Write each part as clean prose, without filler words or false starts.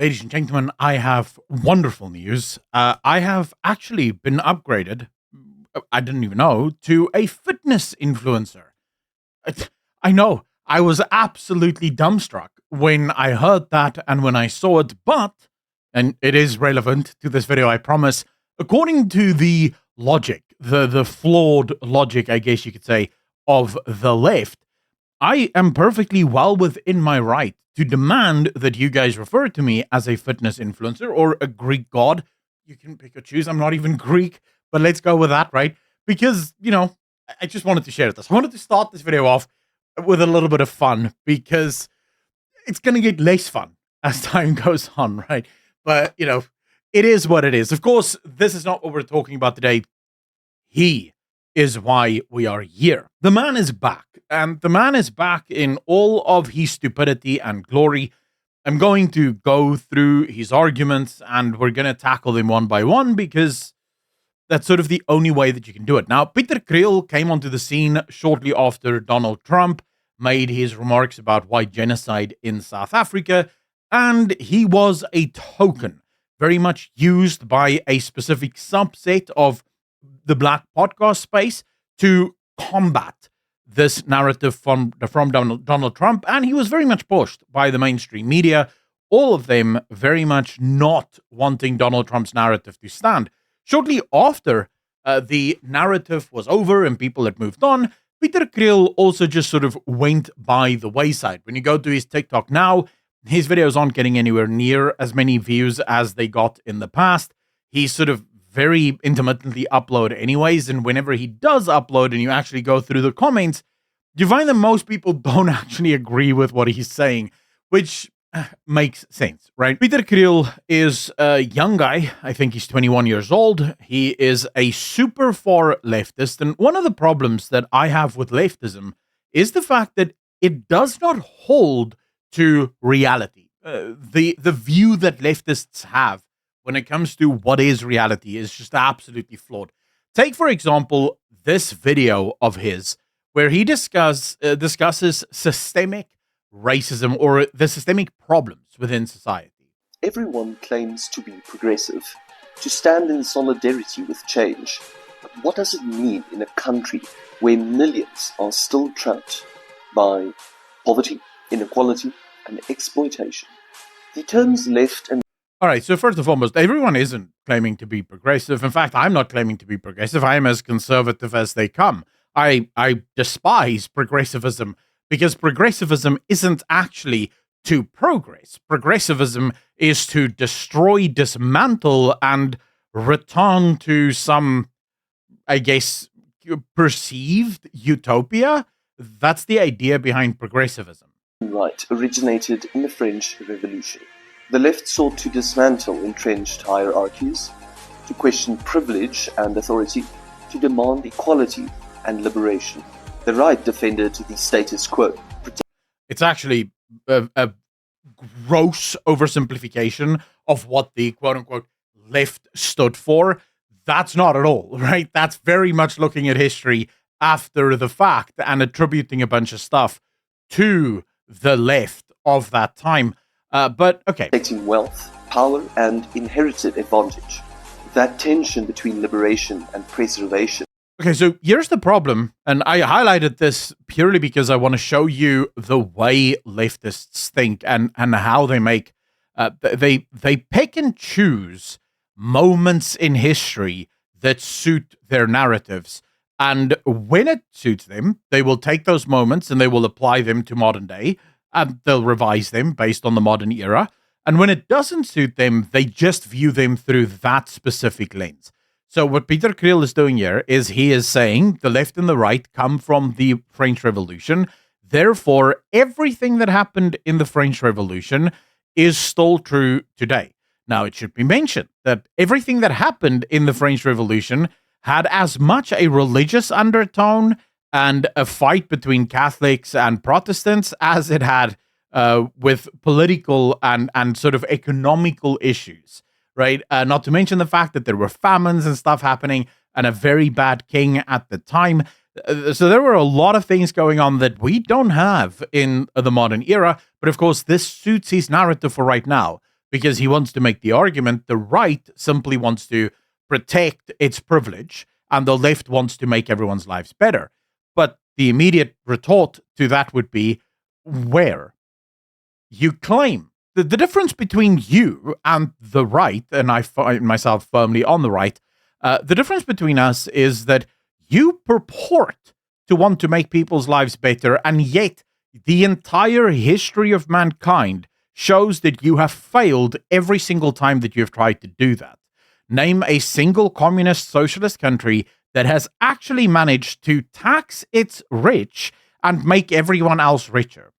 Ladies and gentlemen, I have wonderful news. I have actually been upgraded, I didn't even know, to a fitness influencer. I know, I was absolutely dumbstruck when I heard that and when I saw it, but, and it is relevant to this video, I promise, according to the logic, the flawed logic, I guess you could say, of the left, I am perfectly well within my right to demand that you guys refer to me as a fitness influencer or a Greek god. You can pick or choose. I'm not even Greek, but let's go with that, right? Because, I just wanted to share this. I wanted to start this video off with a little bit of fun because it's going to get less fun as time goes on, right? But, it is what it is. Of course, this is not what we're talking about today. He is why we are here. The man is back, and the man is back in all of his stupidity and glory. I'm going to go through his arguments, and we're going to tackle them one by one because that's sort of the only way that you can do it. Now, Pieter Kriel came onto the scene shortly after Donald Trump made his remarks about white genocide in South Africa, and he was a token, very much used by a specific subset of the black podcast space to combat this narrative from Donald Trump, and he was very much pushed by the mainstream media, all of them very much not wanting Donald Trump's narrative to stand. Shortly after the narrative was over and people had moved on, Pieter Kriel also just sort of went by the wayside. When you go to his TikTok now, his videos aren't getting anywhere near as many views as they got in the past. He's sort of very intermittently upload anyways, and whenever he does upload and you actually go through the comments, you find that most people don't actually agree with what he's saying, which makes sense, right? Pieter Kriel is a young guy. I think he's 21 years old. He is a super far leftist, and one of the problems that I have with leftism is the fact that it does not hold to reality. The view that leftists have when it comes to what is reality is just absolutely flawed. Take, for example, this video of his where he discusses systemic racism or the systemic problems within society. Everyone claims to be progressive, to stand in solidarity with change. But what does it mean in a country where millions are still trapped by poverty, inequality, and exploitation? The terms left and all right, so first and foremost, everyone isn't claiming to be progressive. In fact, I'm not claiming to be progressive. I am as conservative as they come. I despise progressivism because progressivism isn't actually to progress. Progressivism is to destroy, dismantle, and return to some, I guess, perceived utopia. That's the idea behind progressivism. right originated in the French Revolution. The left sought to dismantle entrenched hierarchies, to question privilege and authority, to demand equality and liberation. The right defended the status quo. It's actually a gross oversimplification of what the quote-unquote left stood for. That's not at all, right? That's very much looking at history after the fact and attributing a bunch of stuff to the left of that time. But okay. Protecting wealth, power, and inherited advantage. That tension between liberation and preservation. Okay, so here's the problem, and I highlighted this purely because I want to show you the way leftists think and how they make they pick and choose moments in history that suit their narratives, and when it suits them, they will take those moments and they will apply them to modern day. And they'll revise them based on the modern era. And when it doesn't suit them, they just view them through that specific lens. So what Pieter Kriel is doing here is he is saying the left and the right come from the French Revolution. Therefore, everything that happened in the French Revolution is still true today. Now, it should be mentioned that everything that happened in the French Revolution had as much a religious undertone and a fight between Catholics and Protestants as it had with political and sort of economical issues, right? Not to mention the fact that there were famines and stuff happening and a very bad king at the time. So there were a lot of things going on that we don't have in the modern era. But of course, this suits his narrative for right now. because he wants to make the argument the right simply wants to protect its privilege and the left wants to make everyone's lives better. But the immediate retort to that would be, where? You claim the difference between you and the right, and I find myself firmly on the right, the difference between us is that you purport to want to make people's lives better, and yet the entire history of mankind shows that you have failed every single time that you have tried to do that. Name a single communist socialist country that has actually managed to tax its rich and make everyone else richer.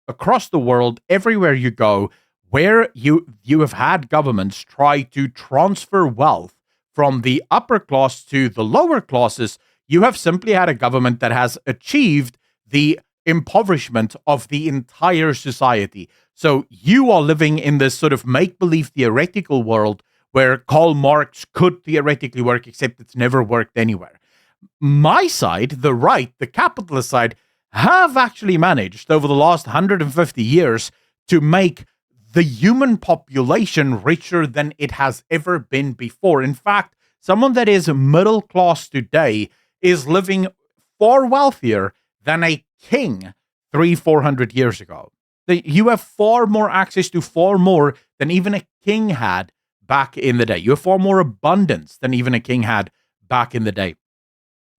Across the world, everywhere you go, where you have had governments try to transfer wealth from the upper class to the lower classes, you have simply had a government that has achieved the impoverishment of the entire society. So you are living in this sort of make-believe theoretical world where Karl Marx could theoretically work, except it's never worked anywhere. My side, the right, the capitalist side, have actually managed over the last 150 years to make the human population richer than it has ever been before. In fact, someone that is middle class today is living far wealthier than a king 300-400 years ago. You have far more access to far more than even a king had back in the day. You have far more abundance than even a king had back in the day.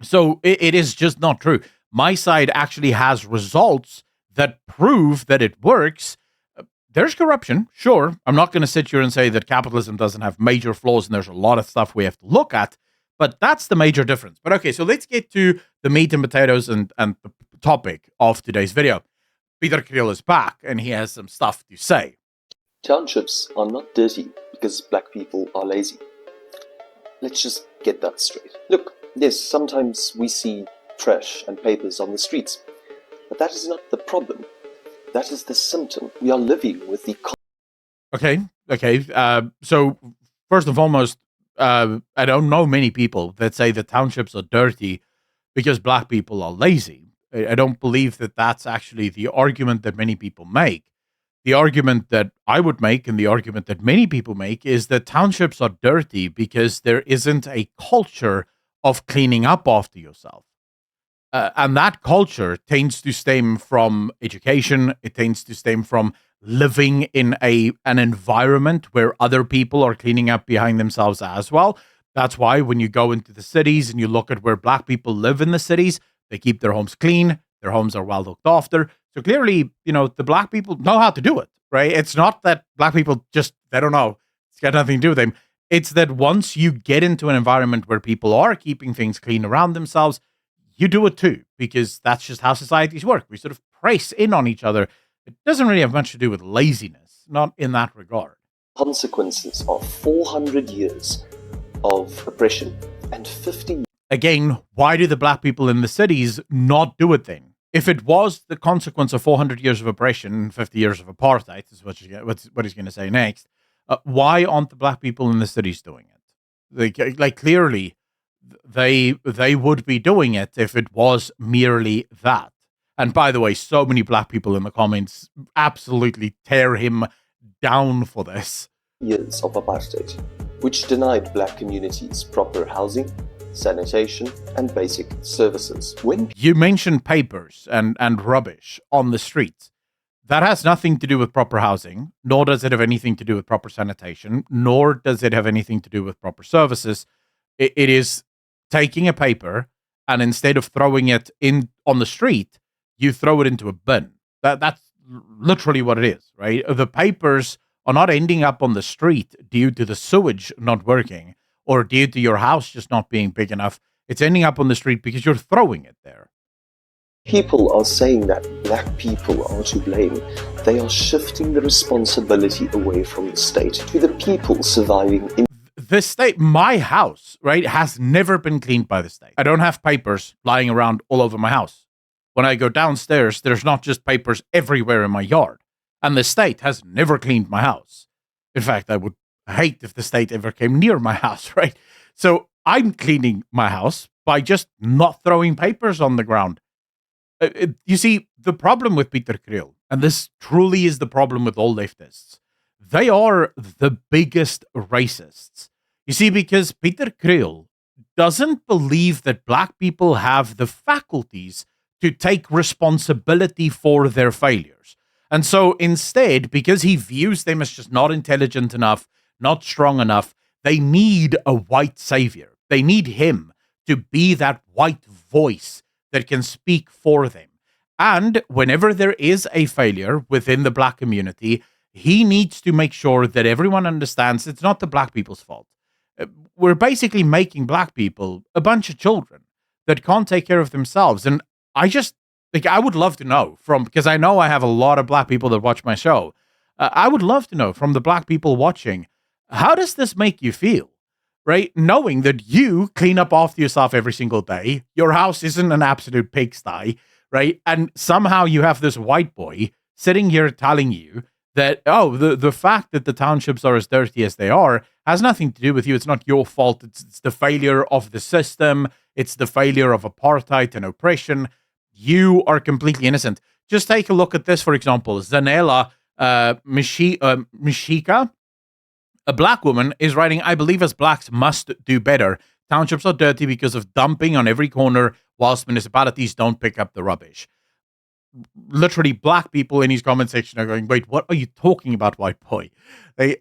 So it is just not true. My side actually has results that prove that it works. There's corruption, sure. I'm not going to sit here and say that capitalism doesn't have major flaws and there's a lot of stuff we have to look at, but that's the major difference. But okay, so let's get to the meat and potatoes and the topic of today's video. Pieter Kriel is back and he has some stuff to say. Townships are not dirty because black people are lazy. Let's just get that straight. Look, yes, sometimes we see trash and papers on the streets, but that is not the problem. That is the symptom. We are living with the... Okay. So first and foremost, I don't know many people that say that townships are dirty because black people are lazy. I don't believe that that's actually the argument that many people make. The argument that I would make and the argument that many people make is that townships are dirty because there isn't a culture of cleaning up after yourself. And that culture tends to stem from education. It tends to stem from living in an environment where other people are cleaning up behind themselves as well. That's why when you go into the cities and you look at where black people live in the cities, they keep their homes clean. Their homes are well looked after. So clearly, the black people know how to do it, right? It's not that black people they don't know. It's got nothing to do with them. It's that once you get into an environment where people are keeping things clean around themselves, you do it too, because that's just how societies work. We sort of press in on each other. It doesn't really have much to do with laziness, not in that regard. Consequences of 400 years of oppression and 50... Again, why do the black people in the cities not do it then? If it was the consequence of 400 years of oppression and 50 years of apartheid, is what he's going to say next, why aren't the black people in the cities doing it? Like clearly, they would be doing it if it was merely that. And by the way, so many black people in the comments absolutely tear him down for this. Years of apartheid, which denied black communities proper housing, sanitation, and basic services. When you mention papers and rubbish on the streets, that has nothing to do with proper housing, nor does it have anything to do with proper sanitation, nor does it have anything to do with proper services. It is taking a paper and instead of throwing it in on the street, you throw it into a bin. That's literally what it is, right? The papers are not ending up on the street due to the sewage not working or due to your house just not being big enough. It's ending up on the street because you're throwing it there. People are saying that black people are to blame, they are shifting the responsibility away from the state to the people surviving in the state. My house, right, has never been cleaned by the state. I don't have papers lying around all over my house. When I go downstairs, there's not just papers everywhere in my yard. And the state has never cleaned my house. In fact, I would hate if the state ever came near my house, right? So I'm cleaning my house by just not throwing papers on the ground. You see, the problem with Pieter Kriel, and this truly is the problem with all leftists, they are the biggest racists. You see, because Pieter Kriel doesn't believe that black people have the faculties to take responsibility for their failures. And so instead, because he views them as just not intelligent enough, not strong enough, they need a white savior. They need him to be that white voice that can speak for them. And whenever there is a failure within the black community, he needs to make sure that everyone understands it's not the black people's fault. We're basically making black people a bunch of children that can't take care of themselves. And I just like, I would love to know because I know I have a lot of black people that watch my show. I would love to know from the black people watching, how does this make you feel? Right? Knowing that you clean up after yourself every single day, your house isn't an absolute pigsty, right? And somehow you have this white boy sitting here telling you that, oh, the fact that the townships are as dirty as they are has nothing to do with you. It's not your fault. It's the failure of the system. It's the failure of apartheid and oppression. You are completely innocent. Just take a look at this, for example. Zanella Mishika, a black woman, is writing, I believe as blacks must do better. Townships are dirty because of dumping on every corner whilst municipalities don't pick up the rubbish. Literally, black people in his comment section are going, wait, what are you talking about, white boy?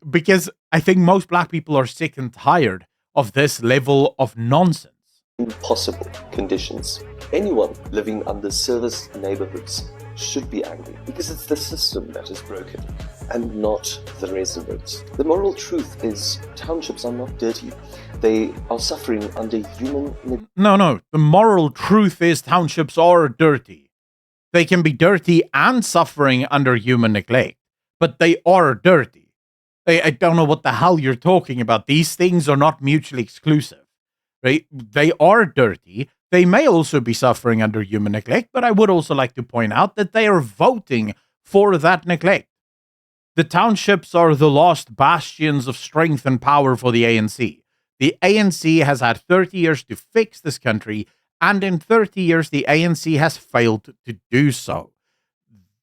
Because I think most black people are sick and tired of this level of nonsense. Impossible conditions. Anyone living under service neighborhoods should be angry because it's the system that is broken and not the residents. The moral truth is townships are not dirty. They are suffering under human... No. The moral truth is townships are dirty. They can be dirty and suffering under human neglect, but they are dirty. I don't know what the hell you're talking about. These things are not mutually exclusive, right? They are dirty. They may also be suffering under human neglect, but I would also like to point out that they are voting for that neglect. The townships are the lost bastions of strength and power for the ANC. The ANC has had 30 years to fix this country, and in 30 years, the ANC has failed to do so.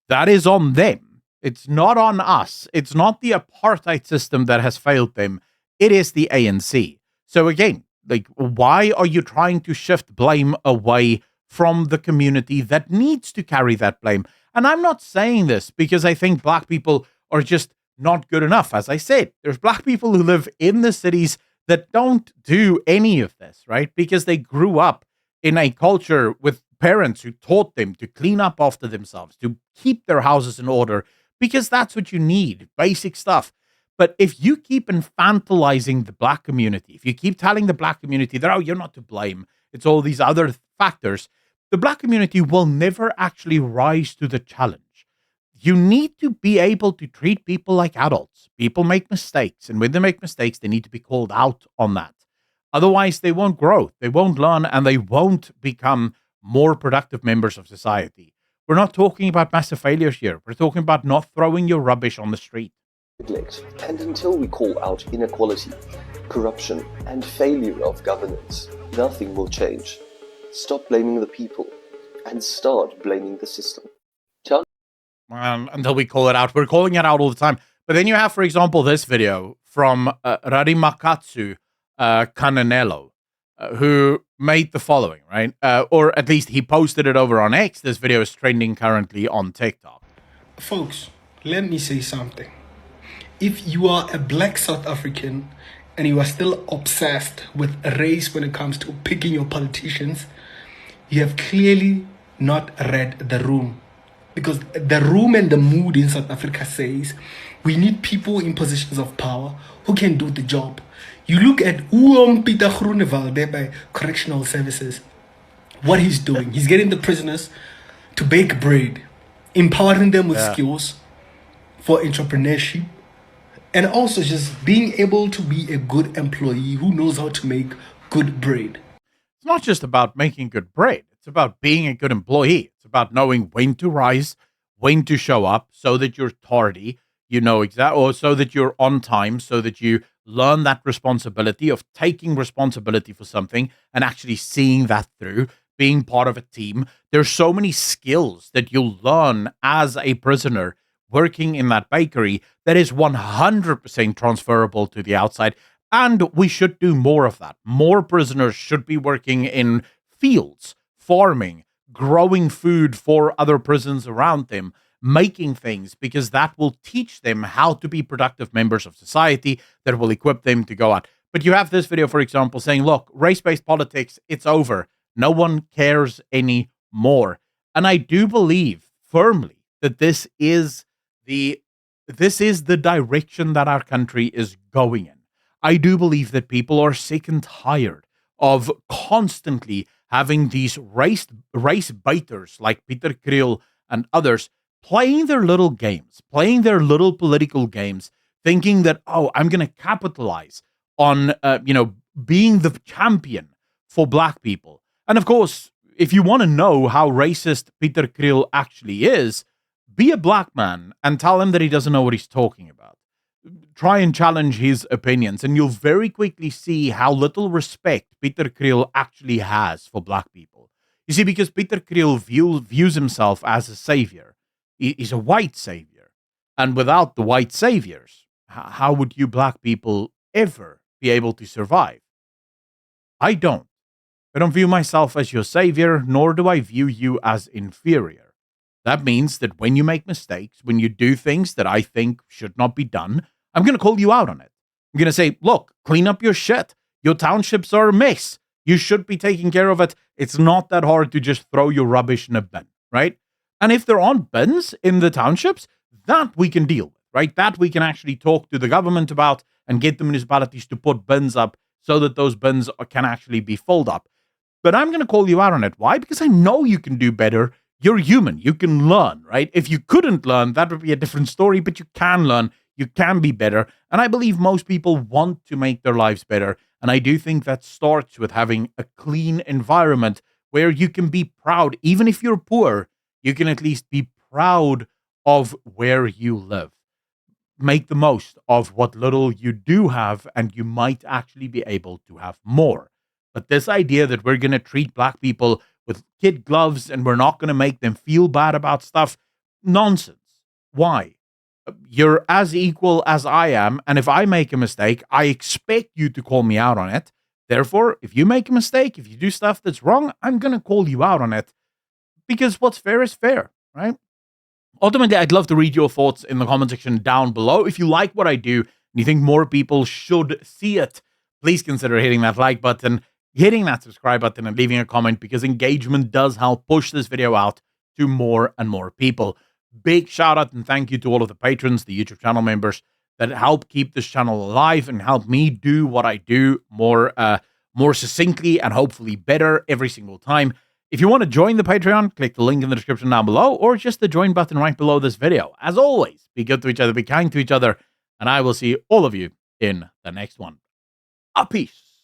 That is on them. It's not on us. It's not the apartheid system that has failed them. It is the ANC. So again, like, why are you trying to shift blame away from the community that needs to carry that blame? And I'm not saying this because I think black people are just not good enough. As I said, there's black people who live in the cities that don't do any of this, right? Because they grew up in a culture with parents who taught them to clean up after themselves, to keep their houses in order, because that's what you need, basic stuff. But if you keep infantilizing the black community, if you keep telling the black community that, oh, you're not to blame, it's all these other factors, the black community will never actually rise to the challenge. You need to be able to treat people like adults. People make mistakes, and when they make mistakes, they need to be called out on that. Otherwise, they won't grow, they won't learn, and they won't become more productive members of society. We're not talking about massive failures here. We're talking about not throwing your rubbish on the street. Neglect. And until we call out inequality, corruption, and failure of governance, nothing will change. Stop blaming the people and start blaming the system. Until we call it out. We're calling it out all the time. But then you have, for example, this video from Rarimakatsu Cananello, who made the following, right? Or at least he posted it over on X. This video is trending currently on TikTok. Folks, let me say something. If you are a black South African and you are still obsessed with race when it comes to picking your politicians, you have clearly not read the room. Because the room and the mood in South Africa says we need people in positions of power who can do the job. You look at Pieter Kriel there by Correctional Services. What he's doing, he's getting the prisoners to bake bread, empowering them with skills for entrepreneurship, and also just being able to be a good employee who knows how to make good bread. It's not just about making good bread. It's about being a good employee. It's about knowing when to rise, when to show up so that you're tardy, you know, or so that you're on time, so that you learn that responsibility of taking responsibility for something and actually seeing that through, being part of a team. There's so many skills that you'll learn as a prisoner working in that bakery that is 100% transferable to the outside. And we should do more of that. More prisoners should be working in fields, farming, growing food for other prisons around them, making things, because that will teach them how to be productive members of society, that will equip them to go out. But you have this video, for example, saying, look, race-based politics, it's over. No one cares anymore. And I do believe firmly that this is the direction that our country is going in. I do believe that people are sick and tired of constantly having these race baiters like Pieter Kriel and others playing their little games, playing their little political games, thinking that, oh, I'm going to capitalize on, being the champion for black people. And of course, if you want to know how racist Pieter Kriel actually is, be a black man and tell him that he doesn't know what he's talking about. Try and challenge his opinions, and you'll very quickly see how little respect Pieter Kriel actually has for black people. You see, because Pieter Kriel views himself as a savior. He's a white savior. And without the white saviors, how would you black people ever be able to survive? I don't. I don't view myself as your savior, nor do I view you as inferior. That means that when you make mistakes, when you do things that I think should not be done, I'm going to call you out on it. I'm going to say, look, clean up your shit. Your townships are a mess. You should be taking care of it. It's not that hard to just throw your rubbish in a bin, right? And if there aren't bins in the townships, that we can deal with, right? That we can actually talk to the government about and get the municipalities to put bins up so that those bins can actually be filled up. But I'm going to call you out on it. Why? Because I know you can do better. You're human. You can learn, right? If you couldn't learn, that would be a different story, but you can learn. You can be better. And I believe most people want to make their lives better. And I do think that starts with having a clean environment where you can be proud. Even if you're poor, you can at least be proud of where you live. Make the most of what little you do have, and you might actually be able to have more. But this idea that we're going to treat black people with kid gloves and we're not going to make them feel bad about stuff, nonsense. Why? You're as equal as I am, and if I make a mistake, I expect you to call me out on it. Therefore, if you make a mistake, if you do stuff that's wrong, I'm going to call you out on it, because what's fair is fair, right? Ultimately, I'd love to read your thoughts in the comment section down below. If you like what I do and you think more people should see it, please consider hitting that like button, hitting that subscribe button, and leaving a comment, because engagement does help push this video out to more and more people. Big shout out and thank you to all of the patrons, the YouTube channel members that help keep this channel alive and help me do what I do more succinctly and hopefully better every single time. If you want to join the Patreon, click the link in the description down below, or just the join button right below this video. As always, be good to each other, be kind to each other, and I will see all of you in the next one. A peace.